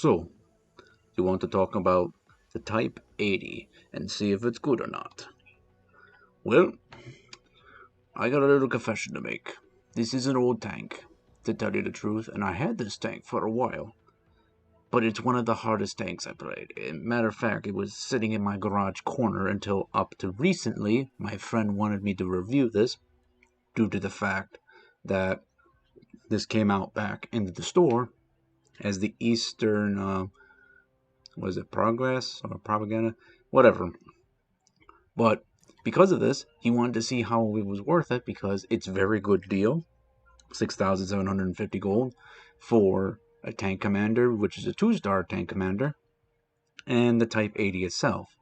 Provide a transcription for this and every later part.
So, you want to talk about the Type 80 and see if it's good or not? Well, I got a little confession to make. This is an old tank, to tell you the truth, and I had this tank for a while. But it's one of the hardest tanks I played. Matter of fact, it was sitting in my garage corner until up to recently. My friend wanted me to review this due to the fact that this came out back into the store as the Eastern, was it Progress or Propaganda? Whatever. But because of this, he wanted to see how it was worth it because it's a very good deal. 6,750 gold for a tank commander, which is a 2-star tank commander, and the Type 80 itself.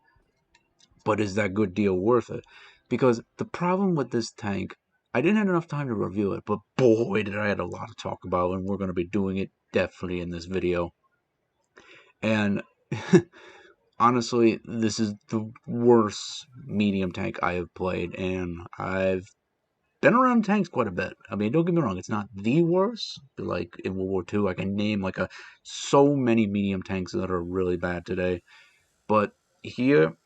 But is that good deal worth it? Because the problem with this tank, I didn't have enough time to review it, but boy did I have a lot to talk about, and we're going to be doing it definitely in this video. And honestly, this is the worst medium tank I have played, and I've been around tanks quite a bit. I mean, don't get me wrong, it's not the worst. Like in World War II, I can name like so many medium tanks that are really bad today. But here,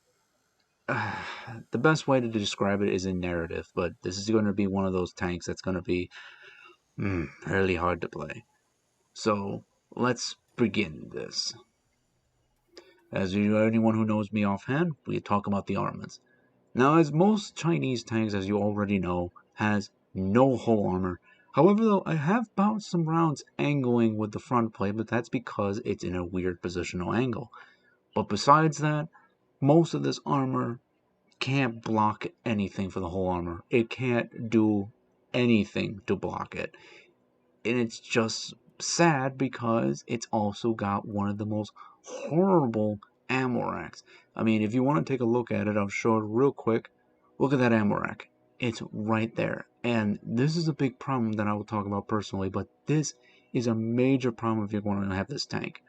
the best way to describe it is in narrative. But this is going to be one of those tanks that's going to be really hard to play. So let's begin this. As anyone who knows me offhand, we talk about the armaments. Now, as most Chinese tanks, as you already know, has no hull armor. However, though, I have bounced some rounds angling with the front plate, but that's because it's in a weird positional angle. But besides that, most of this armor can't block anything for the hull armor. It can't do anything to block it. And it's just sad because it's also got one of the most horrible ammo racks. I mean, if you want to take a look at it, I'll show it real quick. Look at that ammo rack. It's right there. And this is a big problem that I will talk about personally, but this is a major problem if you're going to have this tank.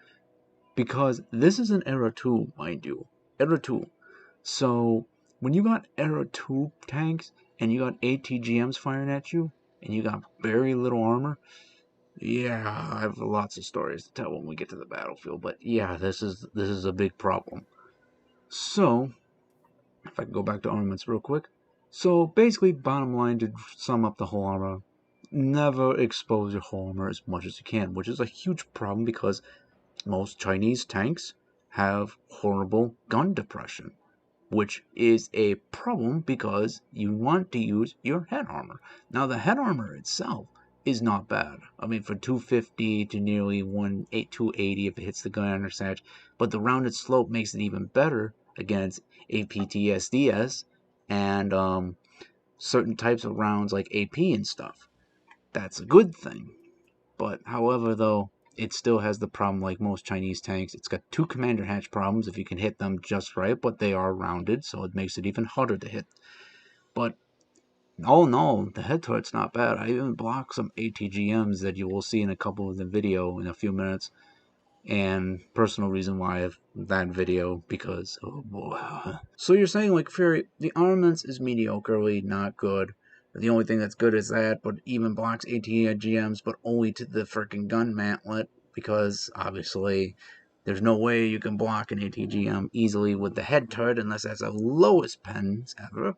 Because this is an Era 2, mind you. Era 2. So, when you got Era 2 tanks, and you got ATGMs firing at you, and you got very little armor, yeah, I have lots of stories to tell when we get to the battlefield, but yeah, this is a big problem. So, if I can go back to armaments real quick. So, basically, bottom line, to sum up the whole armor, never expose your whole armor as much as you can, which is a huge problem because most Chinese tanks have horrible gun depression, which is a problem because you want to use your head armor. Now, the head armor itself is not bad. I mean, for 250 to nearly 280 if it hits the gun or such, but the rounded slope makes it even better against APTSDS and certain types of rounds like AP and stuff. That's a good thing. But however, though, it still has the problem like most Chinese tanks. It's got 2 commander hatch problems if you can hit them just right, but they are rounded, so it makes it even harder to hit. But all in all, the head turret's not bad. I even blocked some ATGMs that you will see in a couple of the video in a few minutes. And personal reason why I have that video, because, oh boy. So you're saying, like, Fury, the armaments is mediocrely not good. The only thing that's good is that, but even blocks ATGMs, but only to the freaking gun mantlet, because obviously there's no way you can block an ATGM easily with the head turret unless that's the lowest pens ever.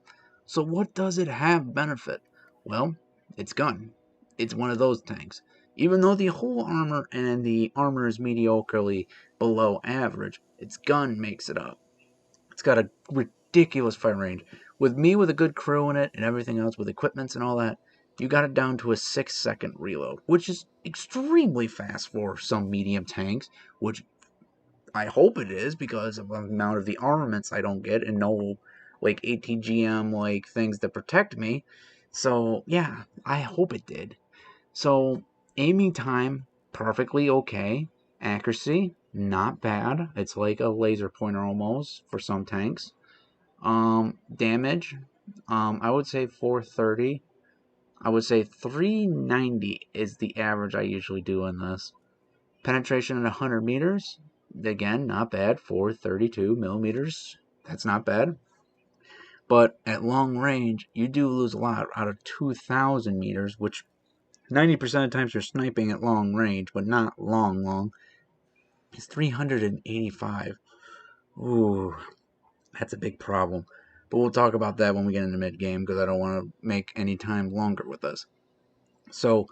So what does it have benefit? Well, it's gun. It's one of those tanks. Even though the whole armor and the armor is mediocrely below average, its gun makes it up. It's got a ridiculous fire range. With me with a good crew in it and everything else with equipments and all that, you got it down to a 6-second reload, which is extremely fast for some medium tanks, which I hope it is because of the amount of the armaments I don't get and no like ATGM like things that protect me. So yeah, I hope it did. So aiming time, perfectly okay. Accuracy, not bad. It's like a laser pointer almost for some tanks. Damage, I would say 430. I would say 390 is the average I usually do in this. Penetration at 100 meters, again, not bad. 432 millimeters, that's not bad. But at long range, you do lose a lot out of 2,000 meters, which 90% of the times you're sniping at long range, but not long. is 385. Ooh, that's a big problem. But we'll talk about that when we get into mid game because I don't want to make any time longer with this. So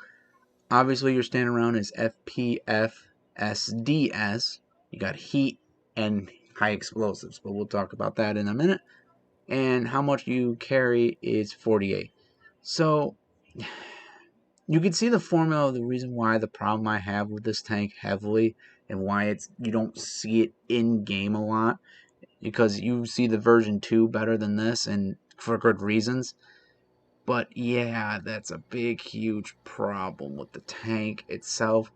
obviously your stand around is FPFSDS. You got heat and high explosives, but we'll talk about that in a minute. And how much you carry is 48. So you can see the formula of the reason why the problem I have with this tank heavily and why it's you don't see it in game a lot because you see the version 2 better than this and for good reasons. But yeah, that's a big huge problem with the tank itself.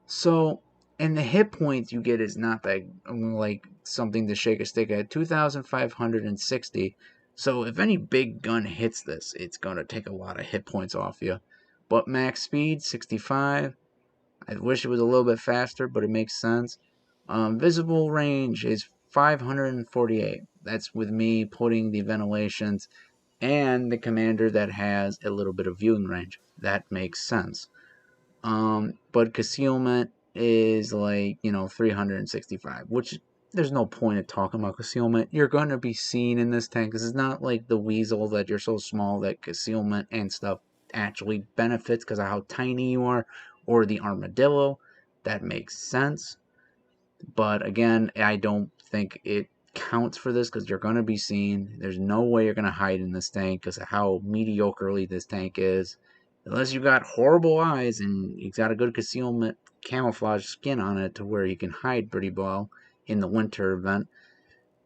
So, and the hit points you get is not that like something to shake a stick at. 2,560. So if any big gun hits this, it's gonna take a lot of hit points off you. But max speed 65. I wish it was a little bit faster, but it makes sense. Visible range is 548. That's with me putting the ventilations and the commander that has a little bit of viewing range. That makes sense. But concealment is like, 365, which there's no point in talking about concealment. You're going to be seen in this tank. This is not like the weasel that you're so small that concealment and stuff actually benefits because of how tiny you are, or the armadillo. That makes sense. But again, I don't think it counts for this because you're going to be seen. There's no way you're going to hide in this tank because of how mediocrely this tank is. Unless you got horrible eyes and you got a good concealment camouflage skin on it to where you can hide pretty well in the winter event.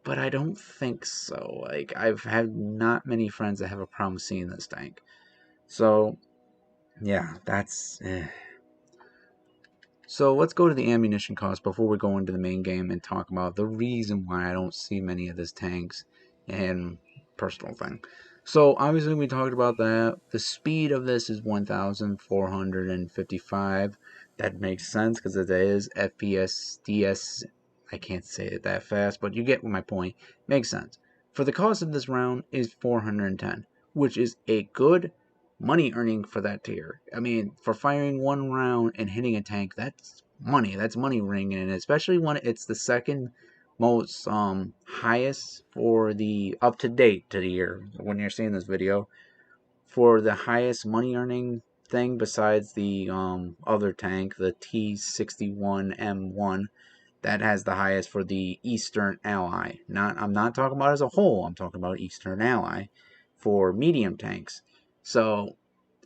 But I don't think so. Like, I've had not many friends that have a problem seeing this tank. So, yeah, that's. So let's go to the ammunition cost before we go into the main game and talk about the reason why I don't see many of these tanks and personal thing. So obviously we talked about that. The speed of this is 1,455. That makes sense because it is FPS DS. I can't say it that fast, but you get my point. Makes sense. For the cost of this round is 410, which is a good money earning for that tier. I mean, for firing one round and hitting a tank, that's money. That's money ringing, and especially when it's the second most highest for the up to date to the year when you're seeing this video for the highest money earning thing besides the other tank, the T61M1 that has the highest for the Eastern Ally. I'm not talking about as a whole. I'm talking about Eastern Ally for medium tanks. So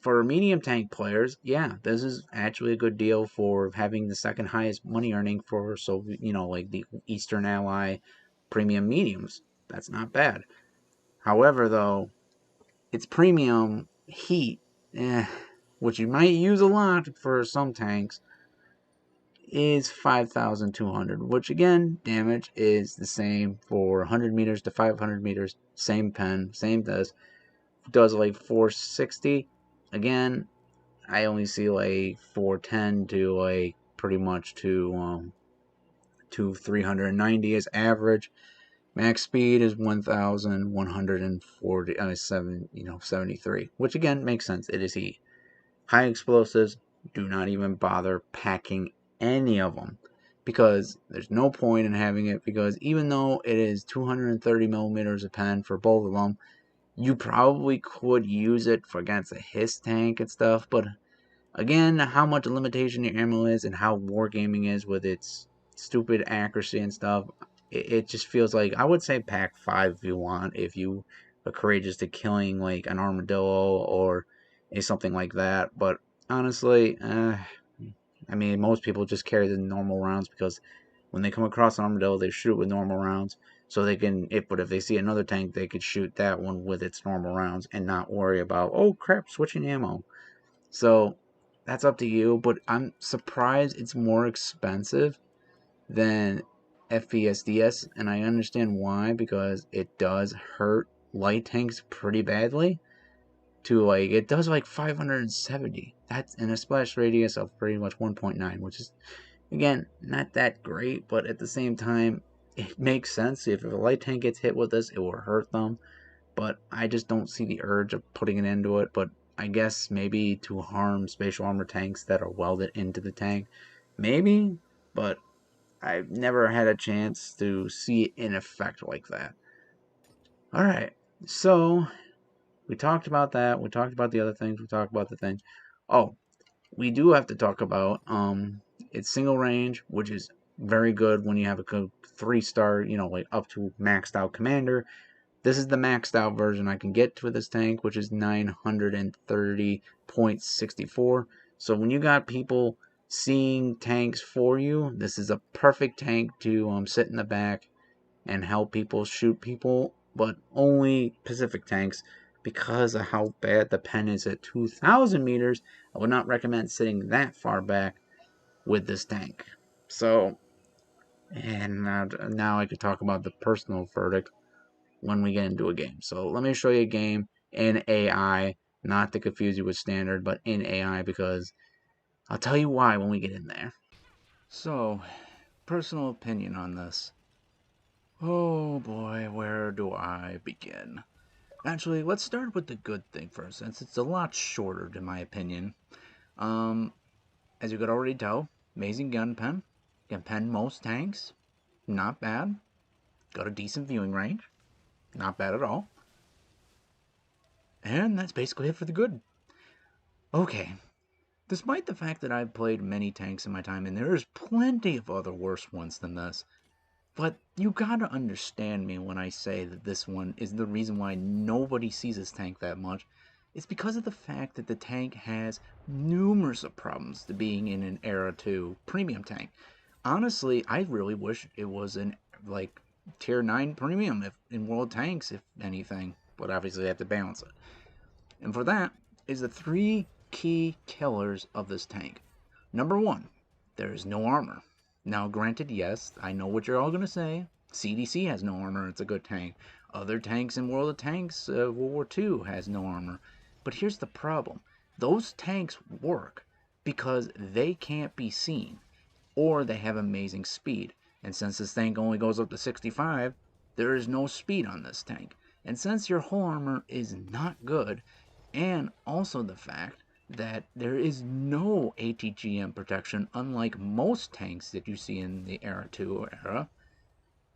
for medium tank players, yeah, this is actually a good deal for having the second highest money earning for like the Eastern Ally premium mediums. That's not bad. However, though, it's premium heat, eh, which you might use a lot for some tanks, is 5,200, which again, damage is the same for 100 meters to 500 meters. Same pen, same does like 460. Again, I only see like 410 to like pretty much to 390 as average. Max speed is 1,140 73, which again makes sense. It is heat. High explosives, do not even bother packing any of them because there's no point in having it because even though it is 230 millimeters of pen for both of them, you probably could use it for against a HISS tank and stuff, but again, how much limitation your ammo is and how wargaming is with its stupid accuracy and stuff, it just feels like I would say pack 5 if you want, if you are courageous to killing like an armadillo or something like that. But honestly, I mean, most people just carry the normal rounds because when they come across an armadillo, they shoot with normal rounds. So they can, but if they see another tank, they could shoot that one with its normal rounds and not worry about, oh crap, switching ammo. So that's up to you, but I'm surprised it's more expensive than FPSDS, and I understand why because it does hurt light tanks pretty badly. To like, it does like 570. That's in a splash radius of pretty much 1.9, which is again not that great, but at the same time, it makes sense. If a light tank gets hit with this, it will hurt them. But I just don't see the urge of putting it into it. But I guess maybe to harm spatial armor tanks that are welded into the tank. Maybe, but I've never had a chance to see it in effect like that. Alright, so we talked about that. We talked about the other things. We talked about the thing. Oh, we do have to talk about it's single range, which is very good when you have a 3-star, like up to maxed out commander. This is the maxed out version I can get for this tank, which is 930.64. So when you got people seeing tanks for you, this is a perfect tank to sit in the back and help people shoot people, but only Pacific tanks because of how bad the pen is at 2,000 meters. I would not recommend sitting that far back with this tank. So, and now I could talk about the personal verdict when we get into a game. So let me show you a game in AI, not to confuse you with standard, but in AI, because I'll tell you why when we get in there. So, personal opinion on this. Oh boy, where do I begin? Actually, let's start with the good thing first, since it's a lot shorter, in my opinion. Um, as you could already tell, amazing gun pen. Can pen most tanks. Not bad. Got a decent viewing range. Not bad at all. And that's basically it for the good. Okay. Despite the fact that I've played many tanks in my time, and there's plenty of other worse ones than this, but you gotta understand me when I say that this one is the reason why nobody sees this tank that much. It's because of the fact that the tank has numerous of problems to being in an Era 2 premium tank. Honestly, I really wish it was in like tier 9 premium if in world tanks, if anything, but obviously they have to balance it. And for that is the 3 key killers of this tank. Number 1, there is no armor. Now, granted, yes, I know what you're all going to say. CDC has no armor, it's a good tank. Other tanks in World of Tanks, World War II has no armor. But here's the problem. Those tanks work because they can't be seen, or they have amazing speed. And since this tank only goes up to 65, there is no speed on this tank. And since your hull armor is not good, and also the fact that there is no ATGM protection, unlike most tanks that you see in the Era 2 era,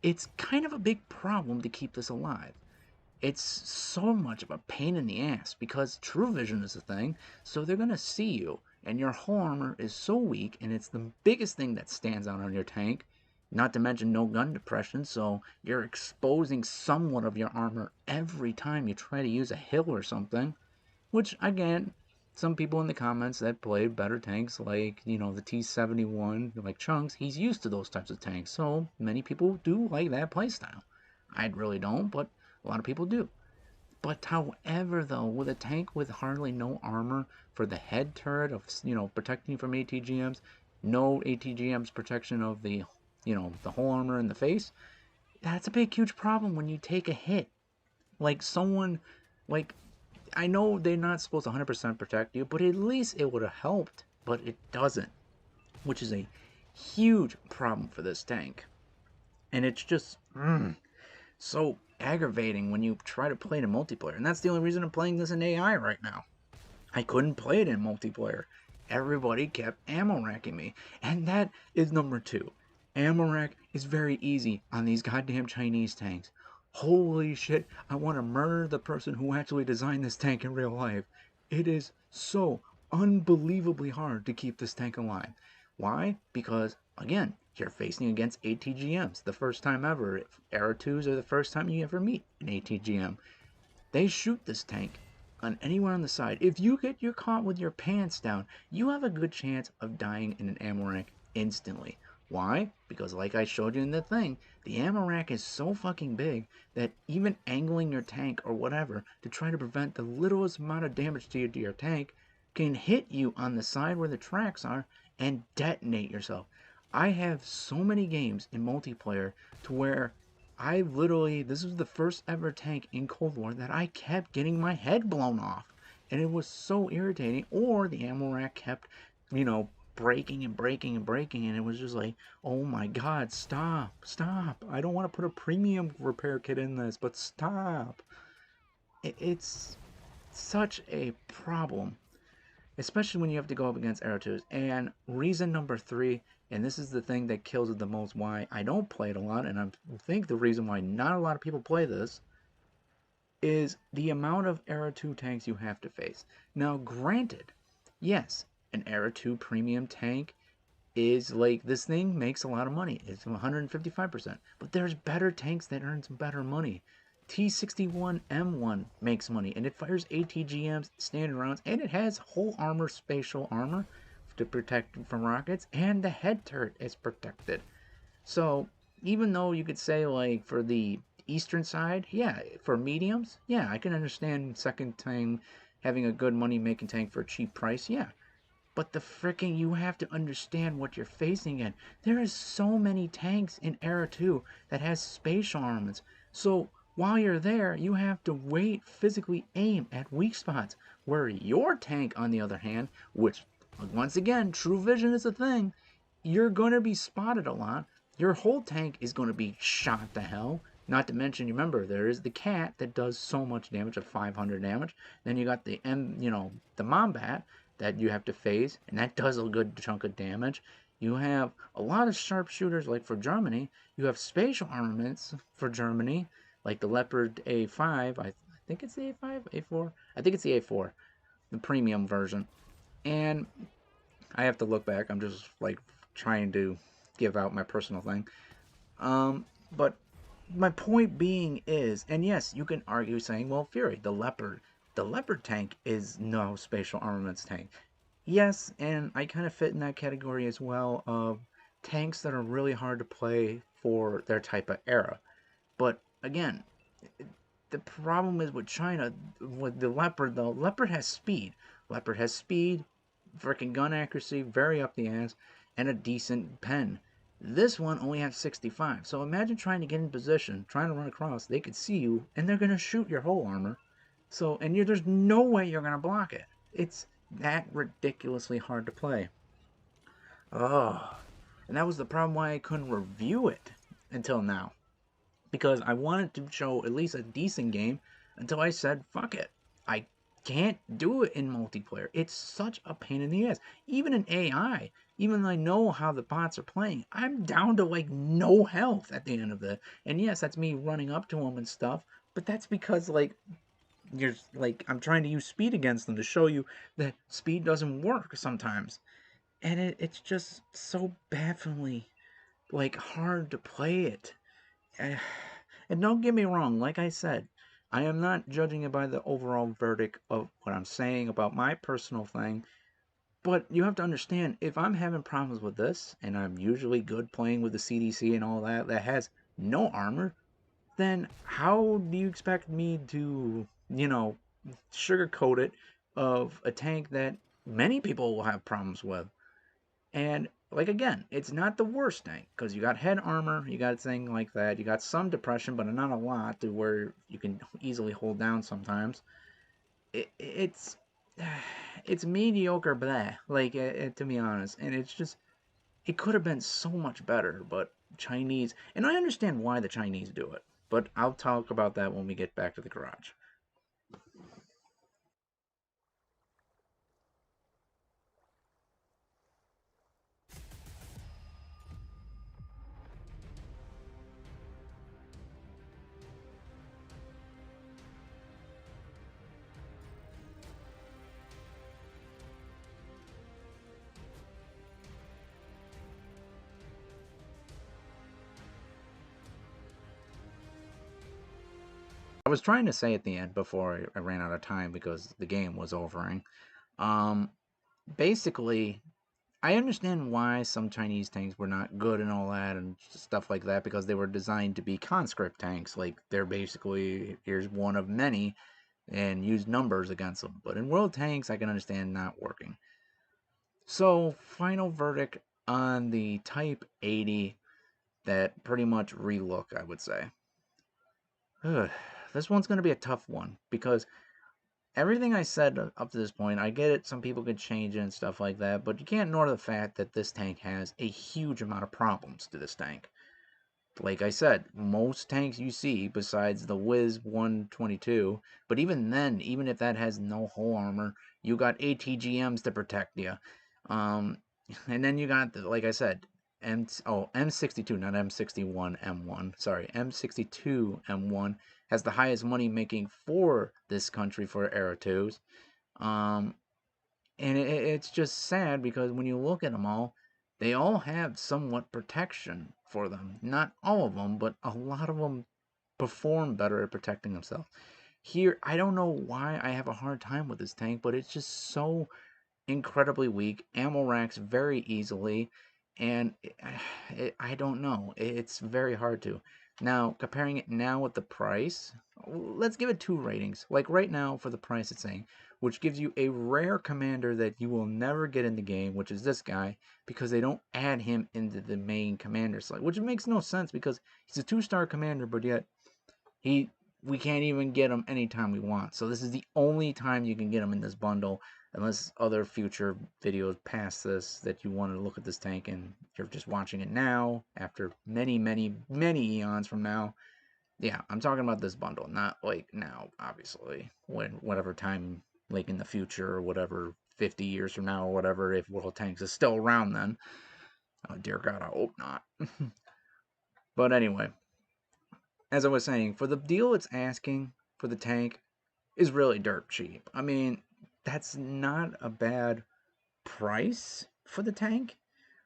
it's kind of a big problem to keep this alive. It's so much of a pain in the ass because true vision is a thing, so they're going to see you, and your hull armor is so weak, and it's the biggest thing that stands out on your tank. Not to mention no gun depression, so you're exposing somewhat of your armor every time you try to use a hill or something. Which, again, some people in the comments that played better tanks like, the T-71, like Chunks, he's used to those types of tanks. So many people do like that playstyle. I really don't, but a lot of people do. But however, though, with a tank with hardly no armor for the head turret of, protecting you from ATGMs, no ATGMs protection of the, the whole armor in the face, that's a big, huge problem when you take a hit. Like someone, like I know they're not supposed to 100% protect you, but at least it would have helped. But it doesn't, which is a huge problem for this tank. And it's just so aggravating when you try to play it in multiplayer. And that's the only reason I'm playing this in AI right now. I couldn't play it in multiplayer. Everybody kept ammo racking me. And that is number 2. Ammo rack is very easy on these goddamn Chinese tanks. Holy shit, I want to murder the person who actually designed this tank in real life. It is so unbelievably hard to keep this tank alive. Why? Because, again, you're facing against ATGMs the first time ever. Era 2s are the first time you ever meet an ATGM. They shoot this tank on anywhere on the side. If you get your caught with your pants down, you have a good chance of dying in an ammo rack instantly. Why? Because like I showed you in the thing, the ammo rack is so fucking big that even angling your tank or whatever to try to prevent the littlest amount of damage to your tank can hit you on the side where the tracks are and detonate yourself. I have so many games in multiplayer to where this was the first ever tank in Cold War that I kept getting my head blown off. And it was so irritating. Or the ammo rack kept, breaking and breaking and breaking. And it was just like, oh my god, stop, stop. I don't want to put a premium repair kit in this, but stop. It's such a problem, especially when you have to go up against Era 2s. And reason number 3 And this is the thing that kills it the most, why I don't play it a lot, and I think the reason why not a lot of people play this is the amount of Era 2 tanks you have to face. Now, granted, yes, an Era 2 premium tank is like, this thing makes a lot of money. It's 155%. But there's better tanks that earns better money. T61M1 makes money, and it fires ATGMs, standard rounds, and it has whole armor, spatial armor to protect from rockets, and the head turret is protected. So even though you could say, like, for the eastern side, yeah, for mediums, yeah, I can understand second tank having a good money making tank for a cheap price, yeah. But the fricking, you have to understand what you're facing in. There is so many tanks in Era 2 that has spatial armaments. So while you're there, you have to wait, physically aim at weak spots. Where your tank, on the other hand, which, once again, true vision is a thing, you're going to be spotted a lot. Your whole tank is going to be shot to hell. Not to mention, remember, there is the cat that does so much damage, of 500 damage. Then you got the the Mombat that you have to phase, and that does a good chunk of damage. You have a lot of sharpshooters, like for Germany. You have spatial armaments for Germany, like the Leopard A5. I think it's the A5, A4. I think it's the A4, the premium version. And I have to look back. I'm just like trying to give out my personal thing. But my point being is, and yes, you can argue saying, well, Fury, the Leopard tank is no spatial armaments tank. Yes, and I kind of fit in that category as well of tanks that are really hard to play for their type of era. But again, the problem is with China, with the Leopard has speed. Leopard has speed, freaking gun accuracy, very up the ass, and a decent pen. This one only has 65. So imagine trying to get in position, trying to run across. They could see you, and they're gonna shoot your whole armor. So, and there's no way you're gonna block it. It's that ridiculously hard to play. Oh, and that was the problem why I couldn't review it until now, because I wanted to show at least a decent game until I said, fuck it. I can't do it in multiplayer. It's such a pain in the ass. Even in AI, even though I know how the bots are playing, I'm down to like no health at the end of it. And yes, that's me running up to them and stuff, but that's because like you're like I'm trying to use speed against them to show you that speed doesn't work sometimes. And it's just so bafflingly like hard to play it. Eh, And don't get me wrong, like I said, I am not judging it by the overall verdict of what I'm saying about my personal thing. But you have to understand, if I'm having problems with this, and I'm usually good playing with the CDC and all that, that has no armor, then how do you expect me to, sugarcoat it of a tank that many people will have problems with? And like again, it's not the worst tank because you got head armor, you got a thing like that, you got some depression, but not a lot to where you can easily hold down sometimes. It's it's mediocre, blah. Like to be honest, and it's just it could have been so much better. But Chinese, and I understand why the Chinese do it, but I'll talk about that when we get back to the garage. I was trying to say at the end before I ran out of time because the game was overing. Um, Basically, I understand why some Chinese tanks were not good and all that and stuff like that because they were designed to be conscript tanks. Like they're basically here's one of many and use numbers against them. But in world tanks, I can understand not working. So final verdict on the Type 80 that pretty much relook, I would say. This one's going to be a tough one because everything I said up to this point, I get it. Some people could change it and stuff like that, but you can't ignore the fact that this tank has a huge amount of problems to this tank. Like I said, most tanks you see, besides the Wiz 122, but even then, even if that has no hull armor, you got ATGMs to protect you. Um, and then you got, like I said, M62, not M61 M1. Sorry, M62 M1 has the highest money making for this country for Era 2s. Um, and it's just sad because when you look at them all, they all have somewhat protection for them. Not all of them, but a lot of them perform better at protecting themselves. Here, I don't know why I have a hard time with this tank, but it's just so incredibly weak, ammo racks very easily, and I don't know. It's very hard to. Now, comparing it now with the price, let's give it 2 ratings. Like right now, for the price it's saying, which gives you a rare commander that you will never get in the game, which is this guy, because they don't add him into the main commander slot, which makes no sense because he's a 2-star commander, but yet he we can't even get him anytime we want. So this is the only time you can get him in this bundle, unless other future videos past this that you want to look at this tank and you're just watching it now after many, many, many eons from now. Yeah, I'm talking about this bundle, not like now, obviously. When whatever time, like in the future or whatever, 50 years from now or whatever, if World Tanks is still around then. Oh dear God, I hope not. But anyway, as I was saying, for the deal it's asking for the tank is really dirt cheap. I mean, that's not a bad price for the tank.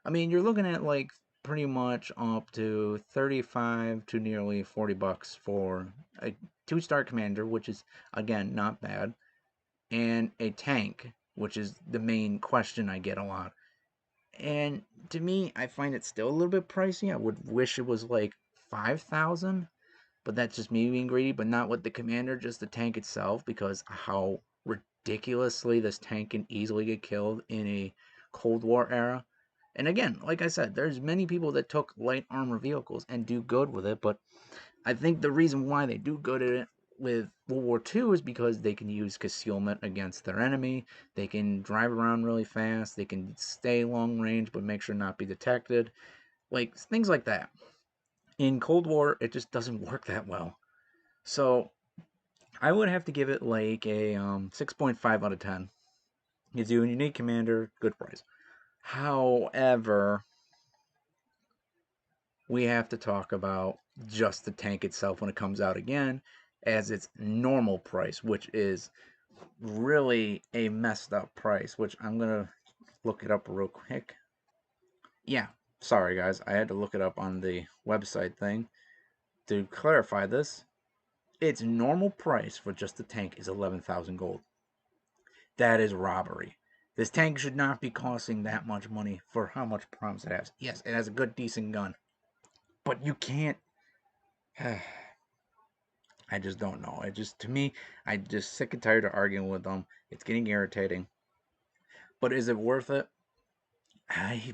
I mean, you're looking at like pretty much up to 35 to nearly $40 for a 2-star commander, which is again not bad, and a tank, which is the main question I get a lot. And to me, I find it still a little bit pricey. I would wish it was like 5,000, but that's just me being greedy, but not with the commander, just the tank itself, because how ridiculously this tank can easily get killed in a Cold War era. And again, like I said, there's many people that took light armor vehicles and do good with it, but I think the reason why they do good at it with World War II is because they can use concealment against their enemy. They can drive around really fast. They can stay long range but make sure not be detected. Like things like that. In Cold War, it just doesn't work that well. So I would have to give it like a 6.5 out of 10. Gives you a unique commander, good price. However, we have to talk about just the tank itself when it comes out again as its normal price, which is really a messed up price, which I'm going to look it up real quick. Yeah, sorry guys, I had to look it up on the website thing to clarify this. Its normal price for just the tank is 11,000 gold. That is robbery. This tank should not be costing that much money for how much proms it has. Yes, it has a good, decent gun, but you can't. I just don't know. It just to me, I just sick and tired of arguing with them. It's getting irritating. But is it worth it? I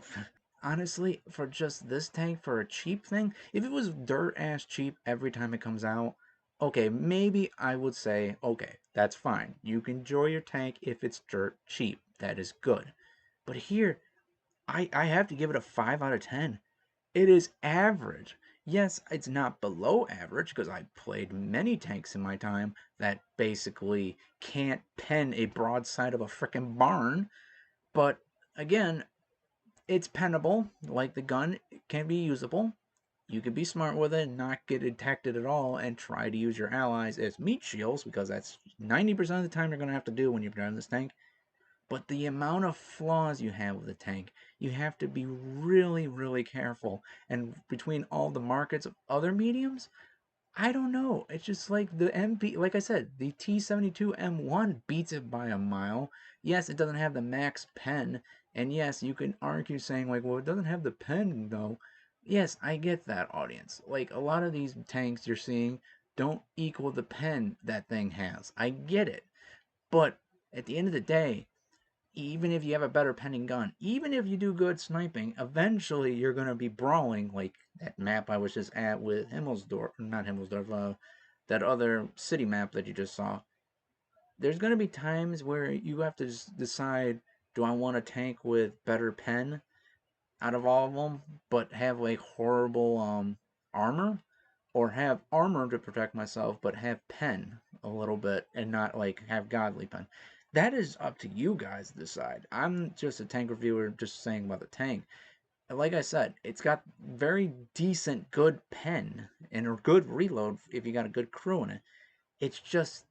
honestly, for just this tank for a cheap thing, if it was dirt ass cheap every time it comes out, okay, maybe I would say, okay, that's fine. You can enjoy your tank if it's dirt cheap. That is good. But here, I have to give it a 5 out of 10. It is average. Yes, it's not below average because I played many tanks in my time that basically can't pen a broadside of a frickin' barn. But again, it's pennable. Like the gun, it can be usable. You can be smart with it and not get detected at all and try to use your allies as meat shields because that's 90% of the time you're going to have to do when you're driving this tank. But the amount of flaws you have with the tank, you have to be really, really careful. And between all the markets of other mediums, I don't know. It's just like the MP, like I said, the T72 M1 beats it by a mile. Yes, it doesn't have the max pen, and yes, you can argue saying like, well, it doesn't have the pen though. Yes, I get that, audience. Like a lot of these tanks you're seeing don't equal the pen that thing has. I get it, but at the end of the day, even if you have a better penning gun, even if you do good sniping, eventually you're going to be brawling like that map I was just at with Himmelsdorf, not Himmelsdorf, that other city map that you just saw. There's going to be times where you have to just decide, do I want a tank with better pen out of all of them, but have like horrible armor, or have armor to protect myself, but have pen a little bit and not like have godly pen. That is up to you guys to decide. I'm just a tank reviewer, just saying about the tank. like I said, it's got very decent, good pen and a good reload if you got a good crew in it. It's just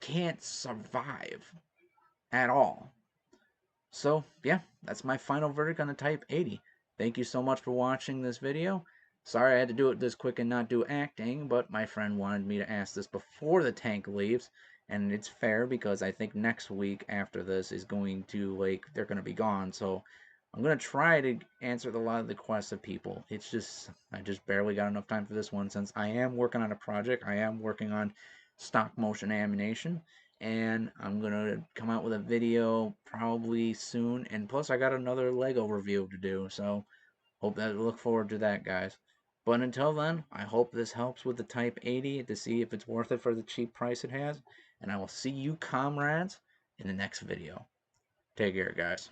can't survive at all. So, yeah, that's my final verdict on the Type 80. Thank you so much for watching this video. Sorry I had to do it this quick and not do acting, but my friend wanted me to ask this before the tank leaves, and it's fair because I think next week after this is going to, like, they're going to be gone, so I'm going to try to answer a lot of the requests of people. It's just, I just barely got enough time for this one since I am working on a project. I am working on stop motion animation, and I'm gonna come out with a video probably soon. And plus, I got another Lego review to do, so look forward to that, guys. But until then, I hope this helps with the Type 80 to see if it's worth it for the cheap price it has. And I will see you, comrades, in the next video. Take care, guys.